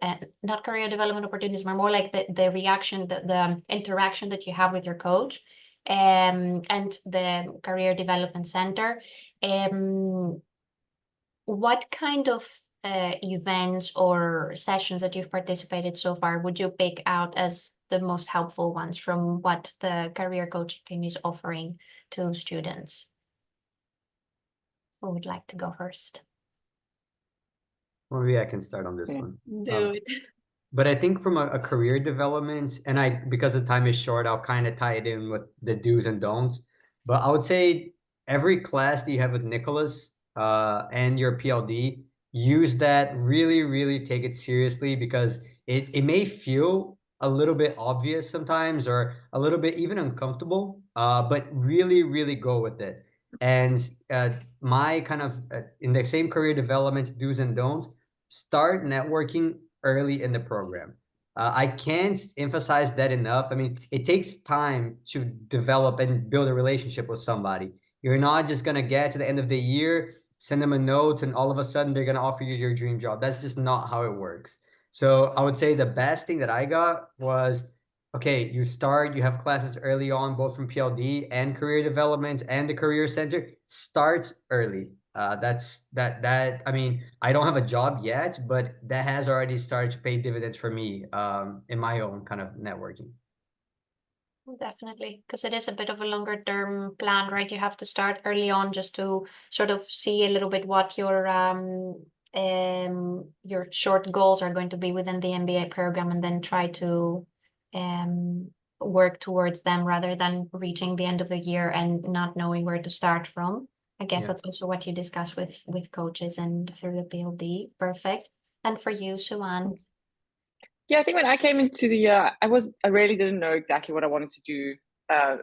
not career development opportunities, but more like the reaction, the interaction that you have with your coach, and the career development center. What kind of events or sessions that you've participated so far would you pick out as the most helpful ones from what the career coaching team is offering to students? Who would like to go first?
Maybe I can start on this one.
Do it.
But I think from a career development, and because the time is short, I'll kind of tie it in with the do's and don'ts. But I would say every class that you have with Nicholas and your PLD, use that, really, really take it seriously, because it may feel a little bit obvious sometimes, or a little bit even uncomfortable, but really, really go with it. And my kind of, in the same career development do's and don'ts, start networking early in the program. I can't emphasize that enough. I mean, it takes time to develop and build a relationship with somebody. You're not just going to get to the end of the year, send them a note, and all of a sudden they're going to offer you your dream job. That's just not how it works. So I would say the best thing that I got was, okay, you have classes early on, both from PLD and career development and the career center. Starts early. I mean, I don't have a job yet, but that has already started to pay dividends for me in my own kind of networking.
Definitely, because it is a bit of a longer term plan, right? You have to start early on just to sort of see a little bit what your short goals are going to be within the MBA program, and then try to work towards them, rather than reaching the end of the year and not knowing where to start from. I guess that's also what you discuss with coaches and through the PLD. Perfect. And for you, Suan?
Yeah, I think when I came into the year, I really didn't know exactly what I wanted to do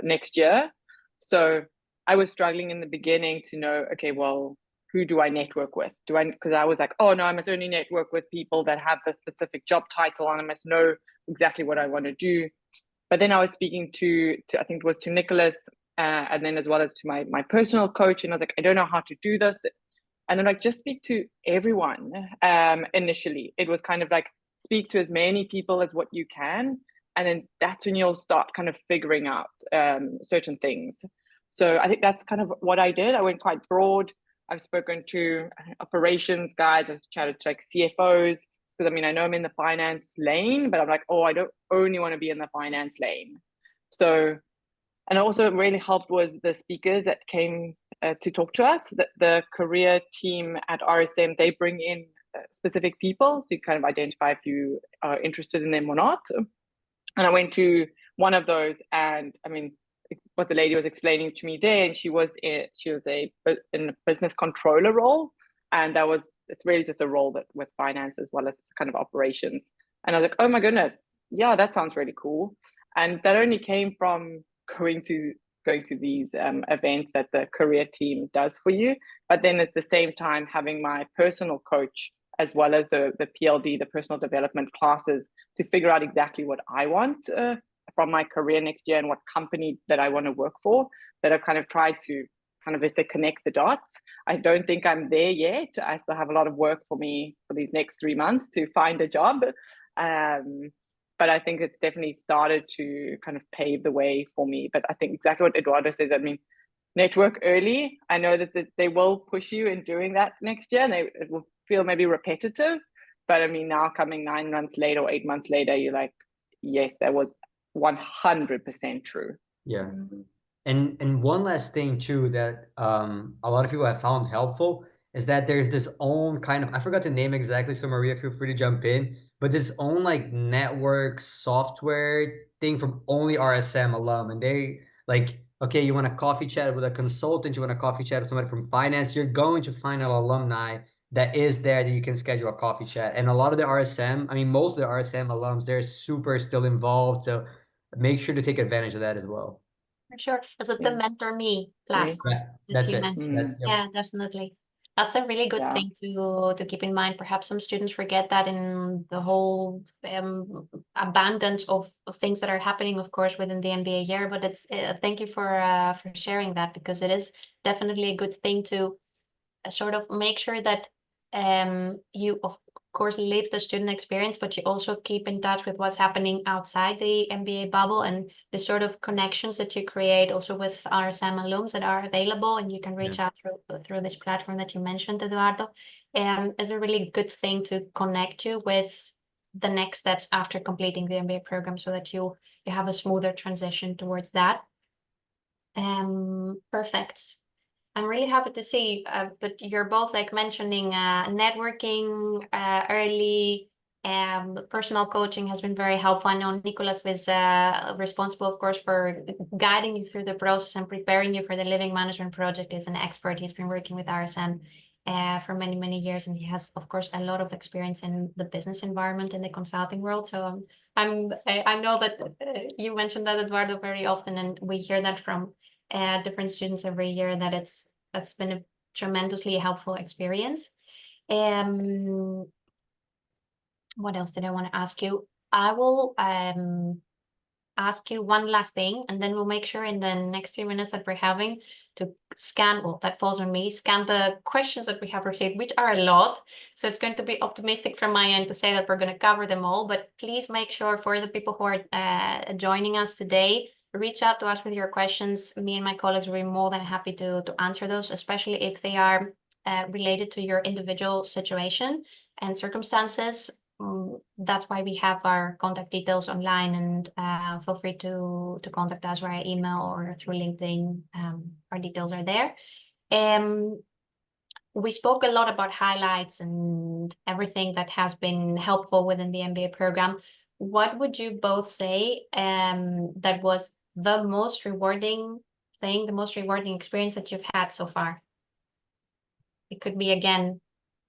next year. So I was struggling in the beginning to know, okay, well, who do I network with? Because I was like, oh no, I must only network with people that have the specific job title, and I must know exactly what I want to do. But then I was speaking to I think it was to Nicholas, and then as well as to my personal coach, and I was like, I don't know how to do this. And then just speak to everyone. Initially, it was kind of like, speak to as many people as what you can, and then that's when you'll start kind of figuring out certain things. So I think that's kind of what I did. I went quite broad. I've spoken to operations guys. I've chatted to like CFOs, because I mean, I know I'm in the finance lane, but I'm like, oh, I don't only want to be in the finance lane. So, and also really helped was the speakers that came to talk to us. The career team at RSM, they bring in specific people, so you kind of identify if you are interested in them or not. And I went to one of those, and I mean, what the lady was explaining to me there, and she was in a business controller role, and it's really just a role that with finance as well as kind of operations. And I was like, oh my goodness, yeah, that sounds really cool. And that only came from going to these events that the career team does for you, but then at the same time having my personal coach as well as the PLD, the personal development classes, to figure out exactly what I want from my career next year and what company that I want to work for, that I've kind of tried to kind of, let's say, connect the dots. I don't think I'm there yet. I still have a lot of work for me for these next 3 months to find a job. But I think it's definitely started to kind of pave the way for me. But I think exactly what Eduardo says, I mean, network early. I know that they will push you in doing that next year, and it will feel maybe repetitive. But I mean, now coming 9 months later or 8 months later, you're like, yes, that was 100% true.
Yeah. And one last thing too that a lot of people have found helpful is that there's this own kind of, I forgot the name exactly, so Maria, feel free to jump in, but this own like network software thing from only RSM alum. And they like, okay, you want a coffee chat with a consultant, you want a coffee chat with somebody from finance, you're going to find an alumni that is there that you can schedule a coffee chat. And a lot of the RSM, I mean, most of the RSM alums, they're super still involved. So make sure to take advantage of that as well.
For sure. Is it the Mentor Me platform
Yeah,
that
that's
you
it.
mentioned? Yeah, definitely. That's a really good thing to keep in mind. Perhaps some students forget that in the whole abundance of things that are happening, of course, within the MBA year. But it's thank you for sharing that, because it is definitely a good thing to sort of make sure that you of course live the student experience, but you also keep in touch with what's happening outside the MBA bubble, and the sort of connections that you create also with RSM alums that are available, and you can reach out through this platform that you mentioned, Eduardo, is a really good thing to connect you with the next steps after completing the MBA program, so that you have a smoother transition towards that. Perfect. I'm really happy to see that you're both like mentioning networking early. Personal coaching has been very helpful. I know Nicolas was responsible, of course, for guiding you through the process and preparing you for the living management project. He's an expert. He's been working with RSM for many, many years, and he has, of course, a lot of experience in the business environment in the consulting world. So I know that you mentioned that, Eduardo, very often, and we hear that from different students every year, that that's been a tremendously helpful experience. What else did I want to ask you? I will ask you one last thing, and then we'll make sure in the next few minutes that we're having to scan, well, that falls on me, scan the questions that we have received, which are a lot. So it's going to be optimistic from my end to say that we're going to cover them all, but please make sure for the people who are joining us today, reach out to us with your questions. Me and my colleagues will be more than happy to answer those, especially if they are related to your individual situation and circumstances. That's why we have our contact details online, and feel free to contact us via email or through LinkedIn. Our details are there. We spoke a lot about highlights and everything that has been helpful within the MBA program. What would you both say that was the most rewarding thing, the most rewarding experience that you've had so far? It could be, again,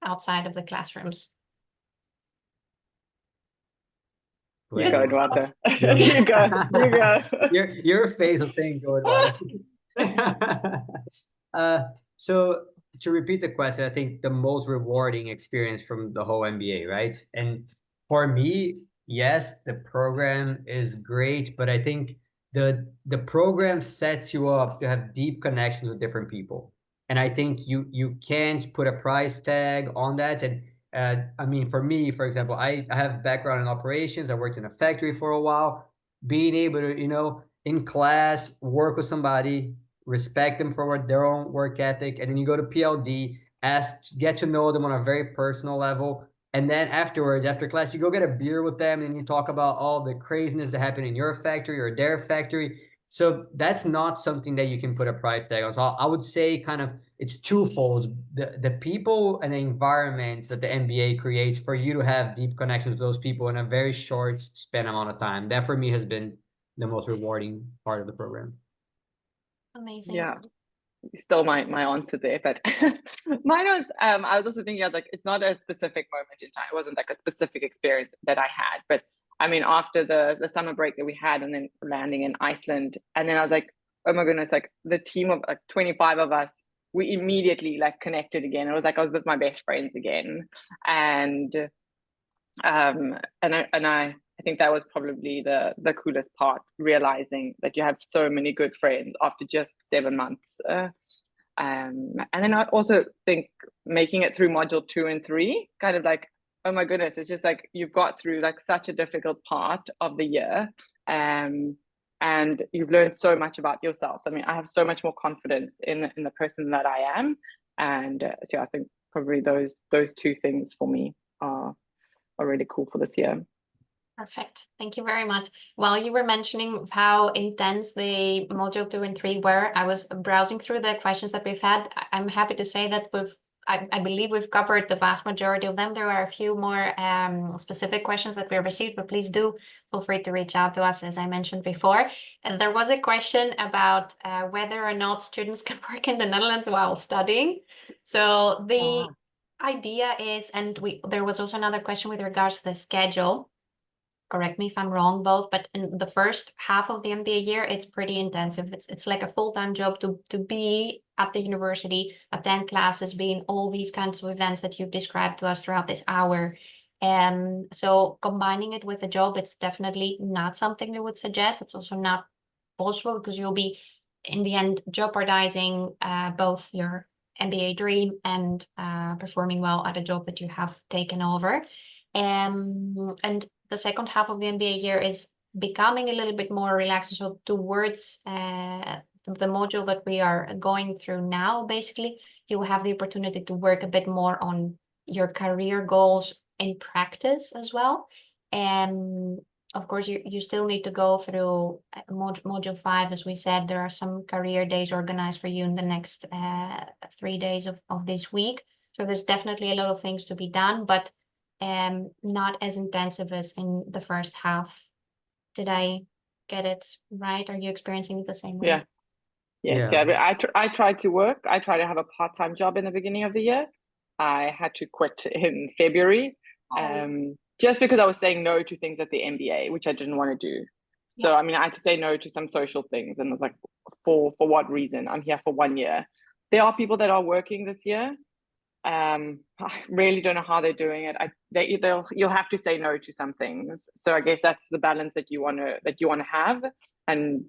outside of the classrooms.
You go, Eduardo. You go.
Your face was saying go, Eduardo. So to repeat the question, I think the most rewarding experience from the whole MBA, right? And for me, yes, the program is great, but I think the program sets you up to have deep connections with different people. And I think you can't put a price tag on that. And I mean, for me, for example, I have background in operations. I worked in a factory for a while. Being able to, in class, work with somebody, respect them for their own work ethic, and then you go to PLD, get to know them on a very personal level. And then afterwards, after class, you go get a beer with them and you talk about all the craziness that happened in your factory or their factory. So that's not something that you can put a price tag on. So I would say kind of it's twofold. The people and the environment that the MBA creates for you to have deep connections with those people in a very short span amount of time. That for me has been the most rewarding part of the program.
Amazing.
Yeah. Still my answer there, but mine was I was also thinking of like, it's not a specific moment in time. It wasn't like a specific experience that I had, but I mean, after the summer break that we had and then landing in Iceland, and then I was like, oh my goodness, like the team of like 25 of us, we immediately like connected again. It was like I was with my best friends again. And I I think that was probably the coolest part, realizing that you have so many good friends after just 7 months. And then I also think making it through module 2 and 3, kind of like, oh my goodness, it's just like you've got through like such a difficult part of the year. And you've learned so much about yourself. I mean, I have so much more confidence in the person that I am. And so I think probably those two things for me are really cool for this year.
Perfect. Thank you very much. While you were mentioning how intense the module 2 and 3 were, I was browsing through the questions that we've had. I'm happy to say that I believe we've covered the vast majority of them. There are a few more specific questions that we received, but please do feel free to reach out to us, as I mentioned before. And there was a question about whether or not students can work in the Netherlands while studying. So the idea is, and there was also another question with regards to the schedule. Correct me if I'm wrong, both, but in the first half of the MBA year, it's pretty intensive. It's like a full-time job to be at the university, attend classes, be in all these kinds of events that you've described to us throughout this hour. So combining it with a job, it's definitely not something we would suggest. It's also not possible because you'll be, in the end, jeopardizing both your MBA dream and performing well at a job that you have taken over. And the second half of the MBA year is becoming a little bit more relaxed. So towards the module that we are going through now, basically, you will have the opportunity to work a bit more on your career goals in practice as well. And of course, you still need to go through module 5. As we said, there are some career days organized for you in the next 3 days of this week. So there's definitely a lot of things to be done, but not as intensive as in the first half. Did I get it right? Are you experiencing it the same way?
Yeah. Yes, yeah. I tried to work. I tried to have a part-time job in the beginning of the year. I had to quit in February, just because I was saying no to things at the MBA, which I didn't want to do. So, I mean, I had to say no to some social things, and I was like, for what reason? I'm here for 1 year. There are people that are working this year. I really don't know how they're doing it. You'll have to say no to some things. So I guess that's the balance that you want to have, and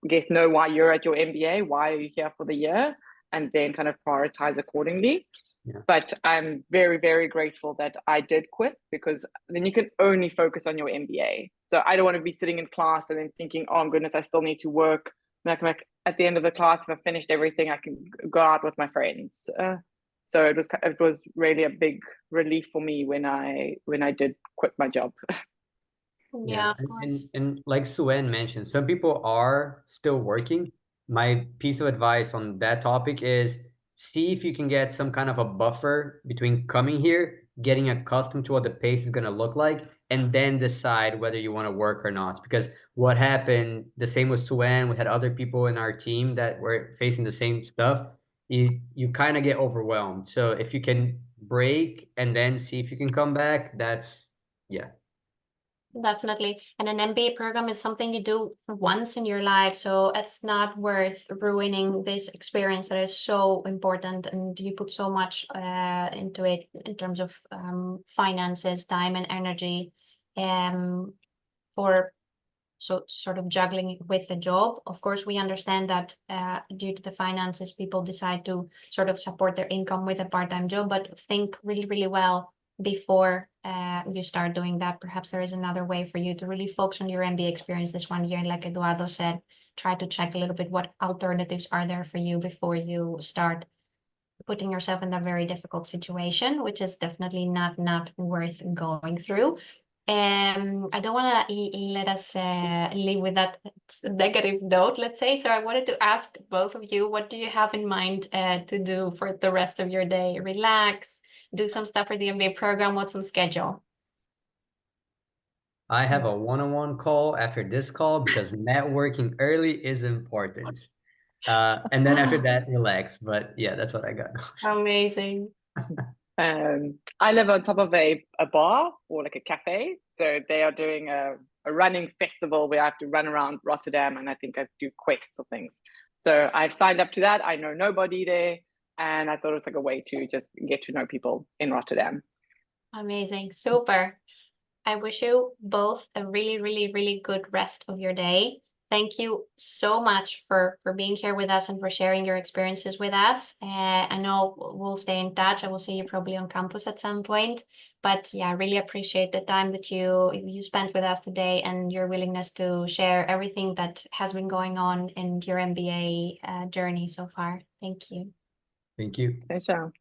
I guess know why you're at your MBA, why are you here for the year, and then kind of prioritize accordingly. Yeah. But I'm very, very grateful that I did quit, because then you can only focus on your MBA. So I don't want to be sitting in class and then thinking, oh goodness, I still need to work. And at the end of the class, if I finished everything, I can go out with my friends. So it was really a big relief for me when I did quit my job.
Yeah, of course.
And like Suen mentioned, some people are still working. My piece of advice on that topic is see if you can get some kind of a buffer between coming here, getting accustomed to what the pace is going to look like, and then decide whether you want to work or not. Because what happened, the same with Suen, we had other people in our team that were facing the same stuff. You kind of get overwhelmed. So if you can break and then see if you can come back, that's, yeah.
Definitely. And an MBA program is something you do for once in your life. So it's not worth ruining this experience that is so important. And you put so much into it in terms of finances, time and energy for sort of juggling it with the job. Of course, we understand that due to the finances, people decide to sort of support their income with a part-time job, but think really, really well before you start doing that. Perhaps there is another way for you to really focus on your MBA experience this 1 year. And like Eduardo said, try to check a little bit what alternatives are there for you before you start putting yourself in that very difficult situation, which is definitely not worth going through. I don't want to let us leave with that negative note, let's say. So I wanted to ask both of you, what do you have in mind to do for the rest of your day? Relax, do some stuff for the MBA program. What's on schedule?
I have a one-on-one call after this call because networking early is important. And then after that, relax. But yeah, that's what I got.
Amazing.
I live on top of a bar or like a cafe. So they are doing a running festival where I have to run around Rotterdam, and I think I do quests or things. So I've signed up to that. I know nobody there, and I thought it was like a way to just get to know people in Rotterdam.
Amazing. Super. I wish you both a really, really, really good rest of your day. Thank you so much for being here with us and for sharing your experiences with us. I know we'll stay in touch. I will see you probably on campus at some point. But yeah, I really appreciate the time that you spent with us today and your willingness to share everything that has been going on in your MBA journey so far. Thank you.
Thank you.
Pleasure.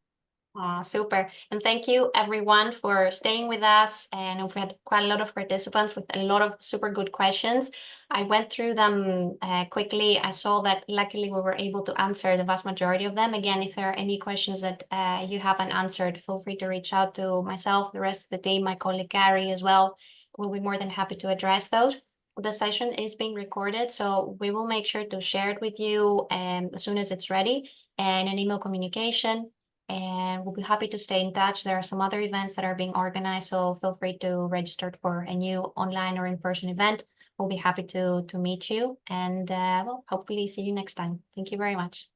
Super. And thank you everyone for staying with us. And we've had quite a lot of participants with a lot of super good questions. I went through them quickly. I saw that luckily we were able to answer the vast majority of them. Again, if there are any questions that you haven't answered, feel free to reach out to myself, the rest of the team, my colleague Gary as well. We'll be more than happy to address those. The session is being recorded, so we will make sure to share it with you as soon as it's ready and an email communication. And we'll be happy to stay in touch. There are some other events that are being organized, so feel free to register for a new online or in-person event. We'll be happy to meet you and well, hopefully see you next time. Thank you very much.